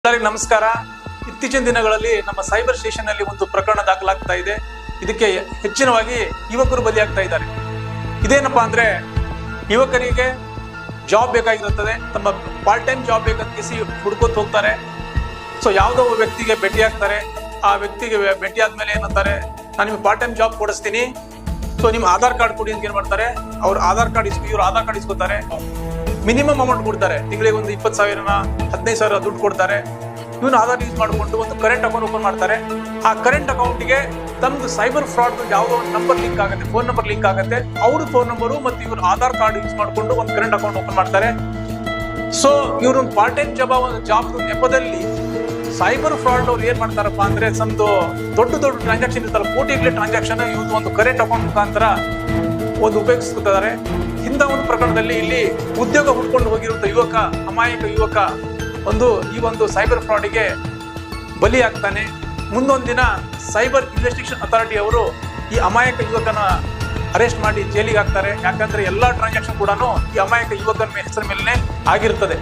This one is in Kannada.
ಎಲ್ಲರಿಗೂ ನಮಸ್ಕಾರ. ಇತ್ತೀಚಿನ ದಿನಗಳಲ್ಲಿ ನಮ್ಮ ಸೈಬರ್ ಸ್ಟೇಷನ್ ನಲ್ಲಿ ಒಂದು ಪ್ರಕರಣ ದಾಖಲಾಗ್ತಾ ಇದೆ. ಇದಕ್ಕೆ ಹೆಚ್ಚಿನವಾಗಿ ಯುವಕರು ಬಲಿಯಾಗ್ತಾ ಇದ್ದಾರೆ. ಇದೇನಪ್ಪಾ ಅಂದ್ರೆ, ಯುವಕರಿಗೆ ಜಾಬ್ ಬೇಕಾಗಿರುತ್ತದೆ, ತಮ್ಮ ಪಾರ್ಟ್ ಟೈಮ್ ಜಾಬ್ ಬೇಕಂತ ಹುಡ್ಕೋತ ಹೋಗ್ತಾರೆ. ಸೊ ಯಾವುದೋ ವ್ಯಕ್ತಿಗೆ ಭೇಟಿ ಆಗ್ತಾರೆ. ಆ ವ್ಯಕ್ತಿಗೆ ಭೇಟಿ ಆದ್ಮೇಲೆ ಏನಂತಾರೆ, ನಾನು ನಿಮ್ಗೆ ಪಾರ್ಟ್ ಟೈಮ್ ಜಾಬ್ ಕೊಡಿಸ್ತೀನಿ, ಸೊ ನಿಮ್ಮ ಆಧಾರ್ ಕಾರ್ಡ್ ಕೊಡಿ ಅಂತ ಏನ್ ಮಾಡ್ತಾರೆ, ಅವ್ರ ಆಧಾರ್ ಕಾರ್ಡ್ ಇವ್ರು ಆಧಾರ್ ಕಾರ್ಡ್ ಇಸ್ಕೊತಾರೆ. ಮಿನಿಮಮ್ ಅಮೌಂಟ್ ಕೊಡ್ತಾರೆ, ತಿಂಗಳಿಗೆ ಒಂದು 20,000 15,000 ದುಡ್ಡು ಕೊಡ್ತಾರೆ. ಇವನು ಆಧಾರ್ ಯೂಸ್ ಮಾಡಿಕೊಂಡು ಒಂದು ಕರೆಂಟ್ ಅಕೌಂಟ್ ಓಪನ್ ಮಾಡ್ತಾರೆ. ಆ ಕರೆಂಟ್ ಅಕೌಂಟ್ಗೆ ತಮ್ದು ಸೈಬರ್ ಫ್ರಾಡ್ ಯಾವುದೋ ಒಂದು ನಂಬರ್ ಲಿಂಕ್ ಆಗುತ್ತೆ, ಫೋನ್ ನಂಬರ್ ಲಿಂಕ್ ಆಗುತ್ತೆ. ಅವ್ರ ಫೋನ್ ನಂಬರು ಮತ್ತು ಇವ್ರ ಆಧಾರ್ ಕಾರ್ಡ್ ಯೂಸ್ ಮಾಡಿಕೊಂಡು ಒಂದು ಕರೆಂಟ್ ಅಕೌಂಟ್ ಓಪನ್ ಮಾಡ್ತಾರೆ. ಸೊ ಇವ್ರ ಒಂದು ಪಾರ್ಟ್ ಟೈಮ್ ಜಾಬ್ ನೆಪದಲ್ಲಿ ಸೈಬರ್ ಫ್ರಾಡ್ ಅವ್ರು ಏನ್ ಮಾಡ್ತಾರಪ್ಪ ಅಂದ್ರೆ, ನಮ್ದು ದೊಡ್ಡ ಟ್ರಾನ್ಸಾಕ್ಷನ್ ಇರ್ತಲ್ಲ, ಕೋಟಿಗಟ್ಟಲೆ ಟ್ರಾನ್ಸಾಕ್ಷನ್ ಇವ್ರು ಒಂದು ಕರೆಂಟ್ ಅಕೌಂಟ್ ಮುಖಾಂತರ ಒಂದು ಉಪಯೋಗಿಸ್ತಿದ್ದಾರೆ. ಇಂಥ ಒಂದು ಪ್ರಕರಣದಲ್ಲಿ ಇಲ್ಲಿ ಉದ್ಯೋಗ ಹುಡ್ಕೊಂಡು ಹೋಗಿರುವಂತ ಅಮಾಯಕ ಯುವಕ ಈ ಒಂದು ಸೈಬರ್ ಫ್ರಾಡಿಗೆ ಬಲಿ ಆಗ್ತಾನೆ. ಮುಂದೊಂದು ದಿನ ಸೈಬರ್ ಇನ್ವೆಸ್ಟಿಗೇಷನ್ ಅಥಾರಿಟಿ ಅವರು ಈ ಅಮಾಯಕ ಯುವಕನ ಅರೆಸ್ಟ್ ಮಾಡಿ ಜೈಲಿಗೆ ಹಾಕ್ತಾರೆ. ಯಾಕಂದ್ರೆ ಎಲ್ಲಾ ಟ್ರಾನ್ಸಾಕ್ಷನ್ ಕೂಡ ಈ ಅಮಾಯಕ ಯುವಕನ ಹೆಸರ ಮೇಲೆ ಆಗಿರ್ತದೆ.